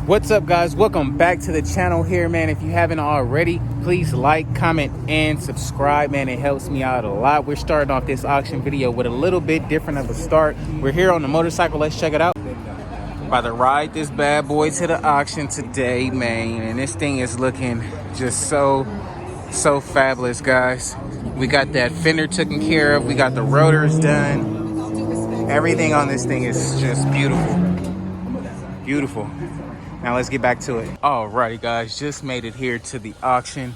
What's up, guys? Welcome back to the channel here, man. If you haven't already, please like, comment, and subscribe, man. It helps me out a lot. We're starting off this auction video with a little bit different of a start. We're here on the motorcycle. Let's check it out. About to ride this bad boy to the auction today, man, and this thing is looking just so fabulous, guys. We got that fender taken care of. We got the rotors done. Everything on this thing is just beautiful. Now let's get back to it. Alrighty, guys, just made it here to the auction.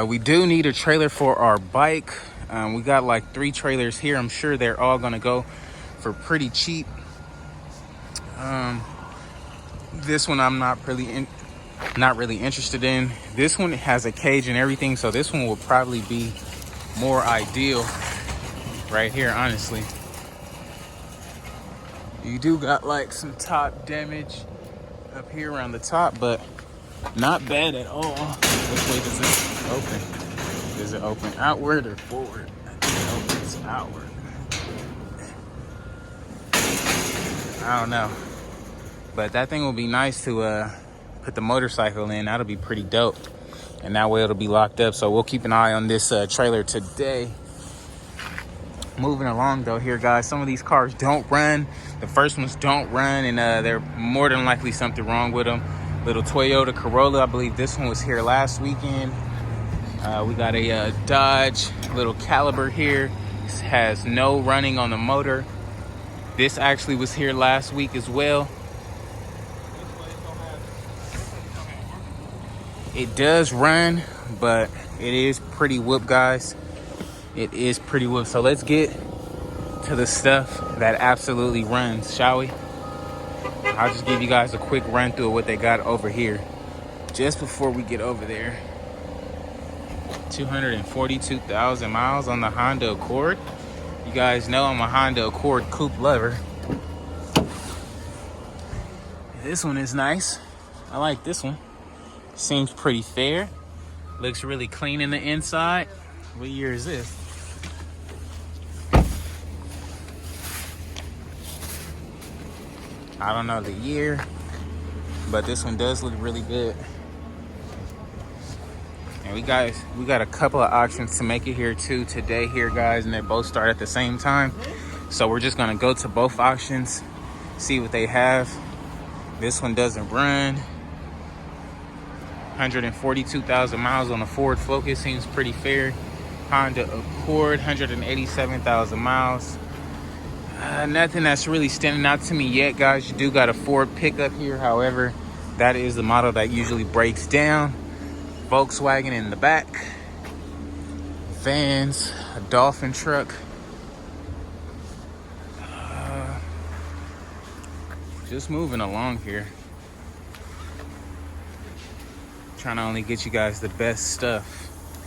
We do need a trailer for our bike. We got like 3 trailers here. I'm sure they're all gonna go for pretty cheap. This one I'm not really interested in. This one has a cage and everything, so this one will probably be more ideal right here, honestly. You do got like some top damage up here around the top, but not bad at all. Which way does it open? Does it open outward or forward? I think it opens outward. I don't know, but that thing will be nice to put the motorcycle in. That'll be pretty dope, and that way it'll be locked up. So we'll keep an eye on this trailer today. Moving along though here, guys, some of these cars don't run. The first ones don't run, and they're more than likely something wrong with them. Little Toyota Corolla, I believe this one was here last weekend. We got a Dodge little Caliber here. This has no running on the motor. This actually was here last week as well. It does run, but it is pretty whooped, guys. It is pretty whooped. So let's get to the stuff that absolutely runs, shall we? I'll just give you guys a quick run through of what they got over here just before we get over there. 242,000 miles on the Honda Accord. You guys know I'm a Honda Accord coupe lover. This one is nice. I like this one. Seems pretty fair. Looks really clean in the inside. What year is this? I don't know the year, but this one does look really good. And we got a couple of auctions to make it here too today here, guys, and they both start at the same time. So we're just gonna go to both auctions, see what they have. This one doesn't run. 142,000 miles on the Ford Focus, seems pretty fair. Honda Accord, 187,000 miles. Nothing that's really standing out to me yet, guys. You do got a Ford pickup here. However, that is the model that usually breaks down. Volkswagen in the back. Vans, a Dolphin truck. Just moving along here. Trying to only get you guys the best stuff.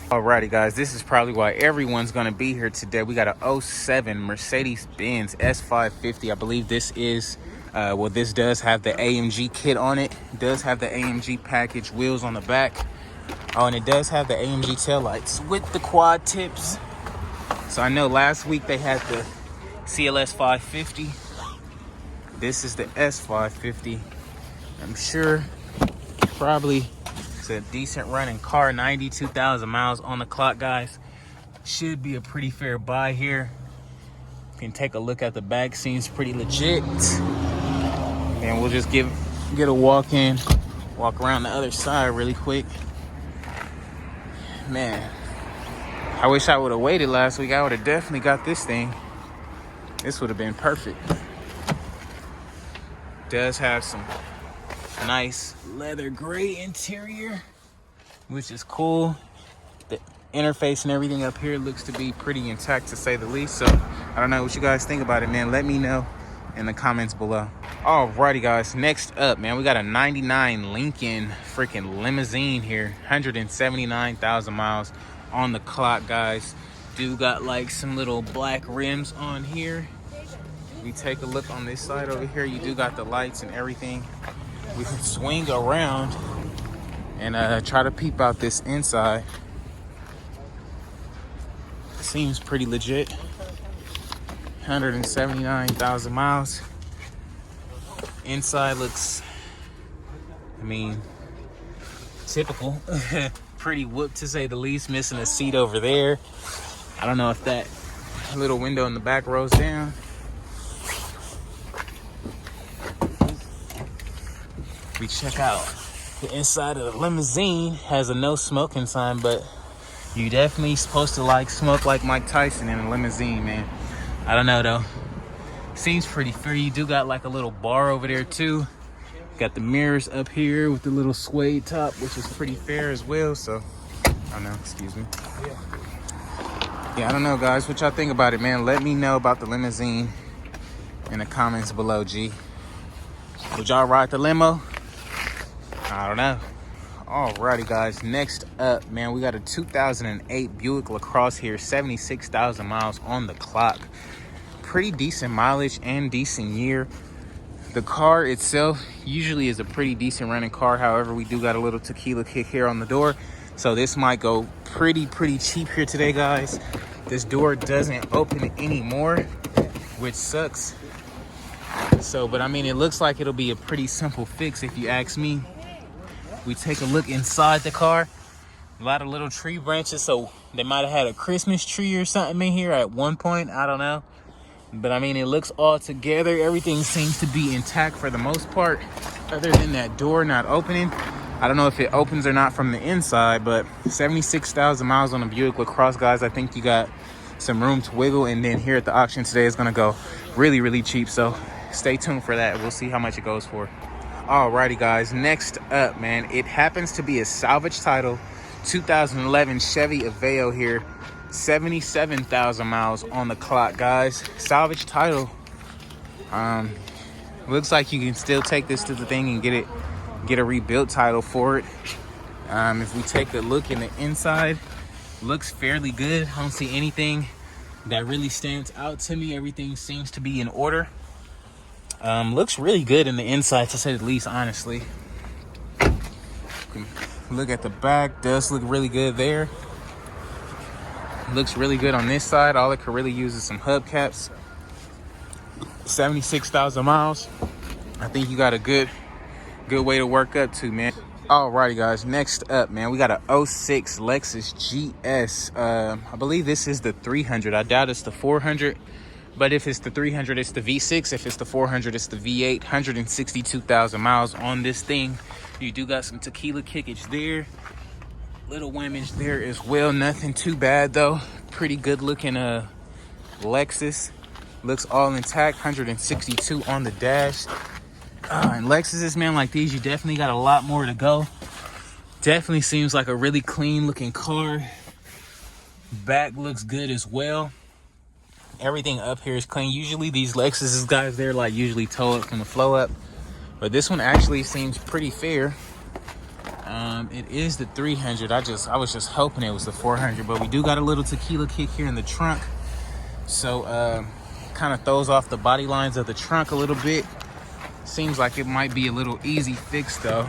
Alrighty, guys, this is probably why everyone's gonna be here today. We got a 07 Mercedes-Benz S550. I believe this is, well, this does have the AMG kit on it. It does have the AMG package, wheels on the back. Oh, and it does have the AMG taillights with the quad tips. So I know last week they had the CLS 550. This is the S550. I'm sure probably a decent running car. 92,000 miles on the clock, guys. Should be a pretty fair buy here. You can take a look at the back, seems pretty legit. And we'll just get a walk around the other side really quick. Man, I wish I would have waited last week. I would have definitely got this thing. This would have been perfect. Does have some nice leather gray interior, which is cool. The interface and everything up here looks to be pretty intact, to say the least. So I don't know what you guys think about it, man. Let me know in the comments below. Alrighty, guys, next up, man, we got a 99 Lincoln freaking limousine here. 179,000 miles on the clock, guys. Do got like some little black rims on here. We take a look on this side over here. You do got the lights and everything. We can swing around and try to peep out this inside. Seems pretty legit. 179,000 miles. Inside looks mean, typical. Pretty whooped to say the least, missing a seat over there. I don't know if that little window in the back rolls down. We check out the inside of the limousine. Has a no smoking sign, but you definitely supposed to like smoke like Mike Tyson in a limousine, man. I don't know though. Seems pretty fair. You do got like a little bar over there too. Got the mirrors up here with the little suede top, which is pretty fair as well. So I don't know, excuse me. Yeah, I don't know, guys. What y'all think about it, man? Let me know about the limousine in the comments below, G. Would y'all ride the limo? I don't know. Alrighty, guys. Next up, man, we got a 2008 Buick LaCrosse here. 76,000 miles on the clock. Pretty decent mileage and decent year. The car itself usually is a pretty decent running car. However, we do got a little tequila kick here on the door. So this might go pretty cheap here today, guys. This door doesn't open anymore, which sucks. So, but I mean, it looks like it'll be a pretty simple fix if you ask me. We take a look inside the car. A lot of little tree branches, so they might have had a Christmas tree or something in here at one point. I don't know. But I mean, it looks all together. Everything seems to be intact for the most part, other than that door not opening. I don't know if it opens or not from the inside, but 76,000 miles on a Buick LaCrosse, guys. I think you got some room to wiggle. And then here at the auction today is gonna go really cheap. So stay tuned for that. We'll see how much it goes for. Alrighty, guys. Next up, man, it happens to be a salvage title 2011 Chevy Aveo here. 77,000 miles on the clock, guys. Salvage title. Looks like you can still take this to the thing and get a rebuilt title for it. If we take a look in the inside, looks fairly good. I don't see anything that really stands out to me. Everything seems to be in order. Looks really good in the inside, to say the least, honestly. Look at the back, does look really good there. Looks really good on this side. All it could really use is some hubcaps. 76,000 miles. I think you got a good way to work up to, man. Alrighty, guys. Next up, man, we got a 06 Lexus GS. I believe this is the 300. I doubt it's the 400. But if it's the 300, it's the V6. If it's the 400, it's the V8. 162,000 miles on this thing. You do got some tequila kickage there. Little damage there as well. Nothing too bad, though. Pretty good looking Lexus. Looks all intact. 162 on the dash. And Lexuses, man, like these, you definitely got a lot more to go. Definitely seems like a really clean looking car. Back looks good as well. Everything up here is clean. Usually these Lexuses, guys, they're like usually towed from the flow up, but this one actually seems pretty fair. It is the 300. I was just hoping it was the 400, but we do got a little tequila kick here in the trunk, so kind of throws off the body lines of the trunk a little bit. Seems like it might be a little easy fix though.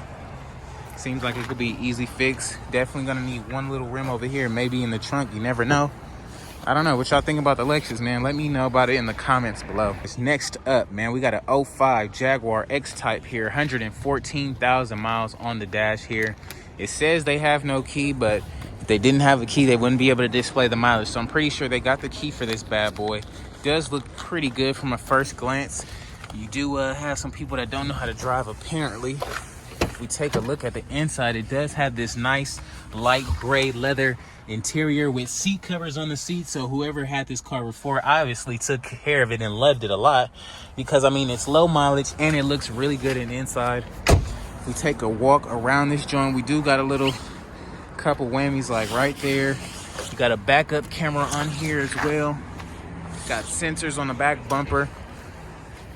Seems like it could be easy fix. Definitely gonna need one little rim over here, maybe in the trunk. You never know. I don't know what y'all think about the Lexus, man. Let me know about it in the comments below. Next up, man, we got an 05 Jaguar XType here. 114,000 miles on the dash here. It says they have no key, but if they didn't have a key, they wouldn't be able to display the mileage. So I'm pretty sure they got the key for this bad boy. Does look pretty good from a first glance. You do have some people that don't know how to drive, apparently. If we take a look at the inside, it does have this nice light gray leather interior with seat covers on the seat. So whoever had this car before obviously took care of it and loved it a lot, because I mean, it's low mileage and it looks really good in the inside. If we take a walk around this joint, we do got a little couple whammies like right there. You got a backup camera on here as well. Got sensors on the back bumper.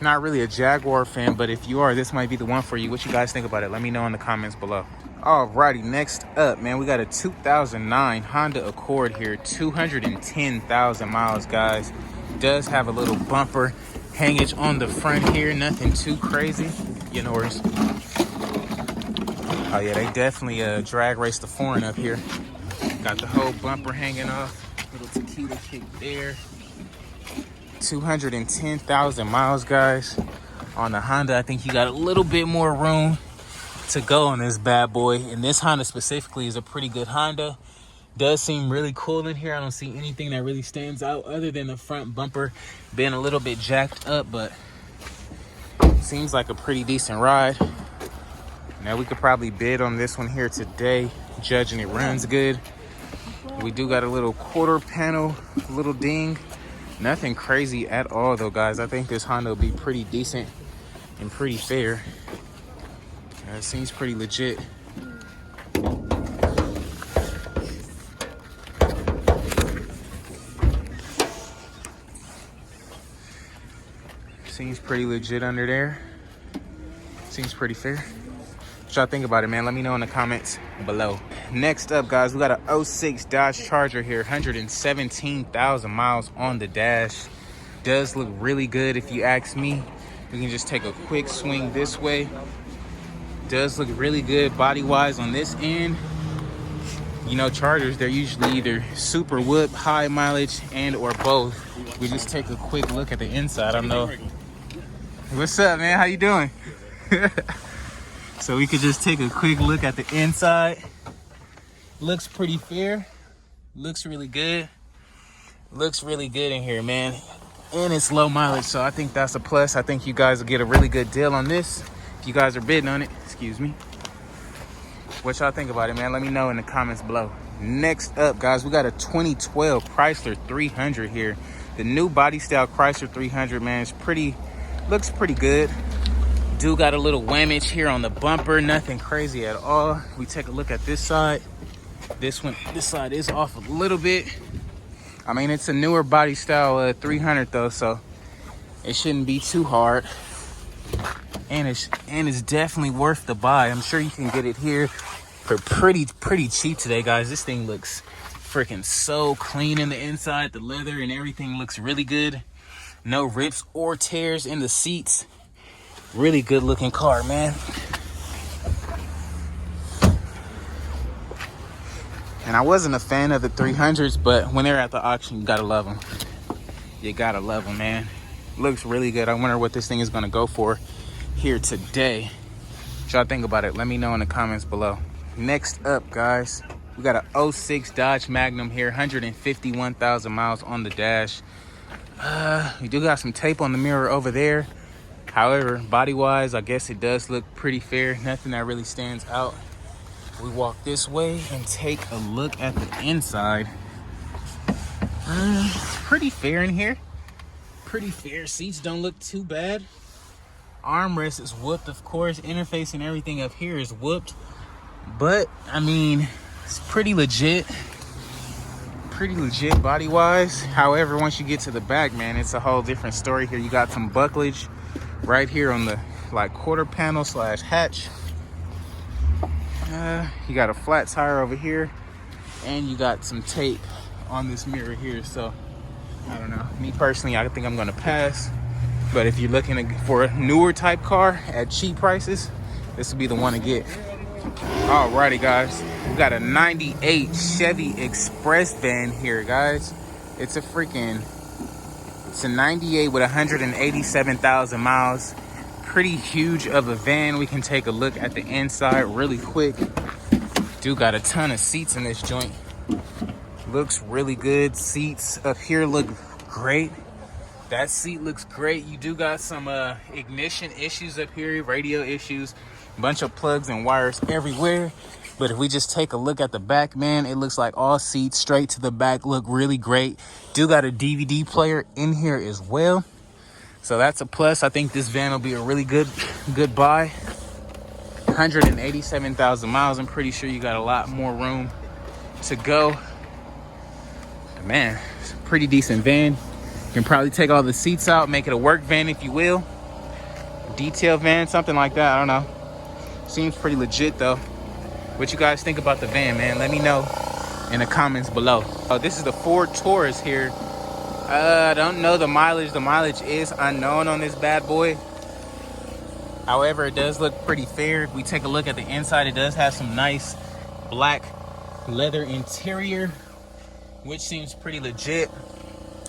Not really a Jaguar fan, but if you are, this might be the one for you. What you guys think about it? Let me know in the comments below. Alrighty, next up, man, we got a 2009 Honda Accord here. 210,000 miles, guys. Does have a little bumper hangage on the front here. Nothing too crazy. You know, oh yeah, they definitely drag race the foreign up here. Got the whole bumper hanging off. Little tequila kick there. 210,000 miles, guys. On the Honda, I think you got a little bit more room to go on this bad boy. And this Honda specifically is a pretty good Honda. Does seem really cool in here. I don't see anything that really stands out other than the front bumper being a little bit jacked up, but seems like a pretty decent ride. Now we could probably bid on this one here today, judging it runs good. We do got a little quarter panel, little ding. Nothing crazy at all though, guys. I think this Honda will be pretty decent and pretty fair. It seems pretty legit. Seems pretty legit under there. Seems pretty fair. What y'all think about it, man? Let me know in the comments below. Next up, guys, we got a 06 Dodge Charger here. 117,000 miles on the dash. Does look really good if you ask me. We can just take a quick swing this way. Does look really good body-wise on this end. You know, Chargers, they're usually either super whoop, high mileage, and or both. We just take a quick look at the inside. I don't know. What's up, man? How you doing? So we could just take a quick look at the inside. Looks pretty fair. Looks really good. Looks really good in here, man. And it's low mileage, so I think that's a plus. I think you guys will get a really good deal on this if you guys are bidding on it. Excuse me. What y'all think about it, man? Let me know in the comments below. Next up, guys, we got a 2012 Chrysler 300 here. The new body style Chrysler 300, man, it's pretty, looks pretty good. Do got a little whammage here on the bumper, nothing crazy at all. We take a look at this side. This side is off a little bit. I mean, it's a newer body style 300 though, so it shouldn't be too hard. And it's definitely worth the buy. I'm sure you can get it here for pretty cheap today, guys. This thing looks freaking so clean in the inside. The leather and everything looks really good. No rips or tears in the seats. Really good looking car, man. And I wasn't a fan of the 300s, but when they're at the auction, you gotta love them. You gotta love them, man. Looks really good. I wonder what this thing is gonna go for here today. What y'all think about it? Let me know in the comments below. Next up, guys, we got a 06 Dodge Magnum here. 151,000 miles on the dash. We do got some tape on the mirror over there. However, body-wise, I guess it does look pretty fair. Nothing that really stands out. We walk this way and take a look at the inside. Pretty fair in here. Pretty fair. Seats don't look too bad. Armrest is whooped, of course. Interface and everything up here is whooped. But, I mean, it's pretty legit. Pretty legit body-wise. However, once you get to the back, man, it's a whole different story here. You got some bucklage right here on the like quarter panel slash hatch. You got a flat tire over here, and you got some tape on this mirror here. So I don't know, me personally, I think I'm gonna pass. But if you're looking for a newer type car at cheap prices, this would be the one to get. Alrighty, guys, we got a 98 Chevy Express van here, guys. It's a 98 with 187,000 miles. Pretty huge of a van. We can take a look at the inside really quick. Do got a ton of seats in this joint. Looks really good. Seats up here look great. That seat looks great. You do got some ignition issues up here, radio issues, bunch of plugs and wires everywhere. But if we just take a look at the back, man, it looks like all seats straight to the back look really great. Do got a DVD player in here as well. So that's a plus. I think this van will be a really good buy. 187,000 miles. I'm pretty sure you got a lot more room to go. But man, it's a pretty decent van. You can probably take all the seats out, make it a work van if you will. Detail van, something like that. I don't know. Seems pretty legit though. What you guys think about the van, man? Let me know in the comments below. Oh, this is the Ford Taurus here. I don't know the mileage. The mileage is unknown on this bad boy. However, it does look pretty fair. If we take a look at the inside, it does have some nice black leather interior, which seems pretty legit.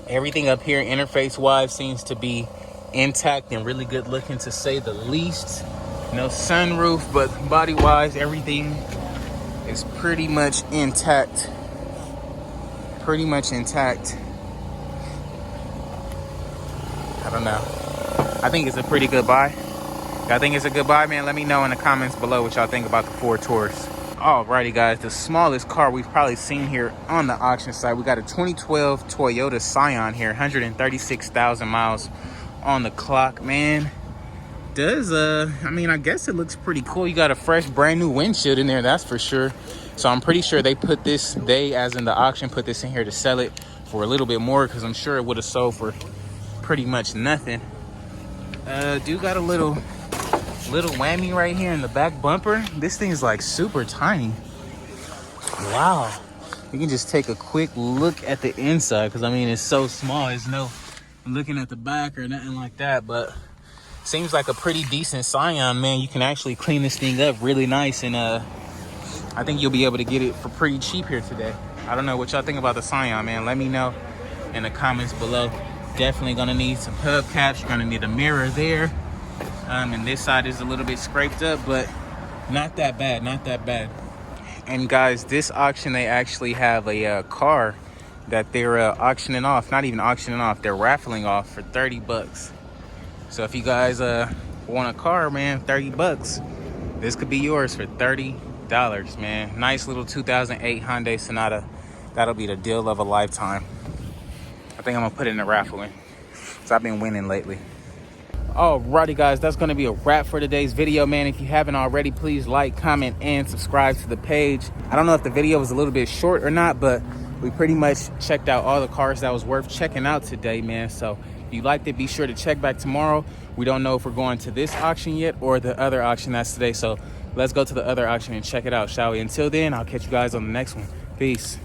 Everything up here interface wise seems to be intact and really good looking, to say the least. No sunroof, but body wise everything is pretty much intact. Pretty much intact. I don't know. I think it's a pretty good buy. Y'all think it's a good buy, man? Let me know in the comments below what y'all think about the Ford Taurus. Alrighty, guys, the smallest car we've probably seen here on the auction site. We got a 2012 Toyota Scion here, 136,000 miles on the clock, man. I mean, I guess it looks pretty cool. You got a fresh, brand new windshield in there, that's for sure. So I'm pretty sure they put this, as in the auction, put this in here to sell it for a little bit more, because I'm sure it would have sold for pretty much nothing. Dude got a little whammy right here in the back bumper. This thing is like super tiny. Wow. You can just take a quick look at the inside, because I mean, it's so small. There's no looking at the back or nothing like that, but seems like a pretty decent Scion, man. You can actually clean this thing up really nice, and I think you'll be able to get it for pretty cheap here today. I don't know what y'all think about the Scion, man. Let me know in the comments below. Definitely gonna need some hubcaps. You're gonna need a mirror there. And this side is a little bit scraped up, but not that bad, not that bad. And guys, this auction, they actually have a car that they're auctioning off. Not even auctioning off, they're raffling off for 30 bucks. So if you guys want a car, man, 30 bucks, this could be yours for $30, man. Nice little 2008 Hyundai Sonata. That'll be the deal of a lifetime. I think I'm gonna put it in a raffle in, because I've been winning lately. Alrighty, guys, that's gonna be a wrap for today's video, man. If you haven't already, please like, comment, and subscribe to the page. I don't know if the video was a little bit short or not, but we pretty much checked out all the cars that was worth checking out today, man. So if you liked it, be sure to check back tomorrow. We don't know if we're going to this auction yet or the other auction that's today. So let's go to the other auction and check it out, shall we? Until then, I'll catch you guys on the next one. Peace.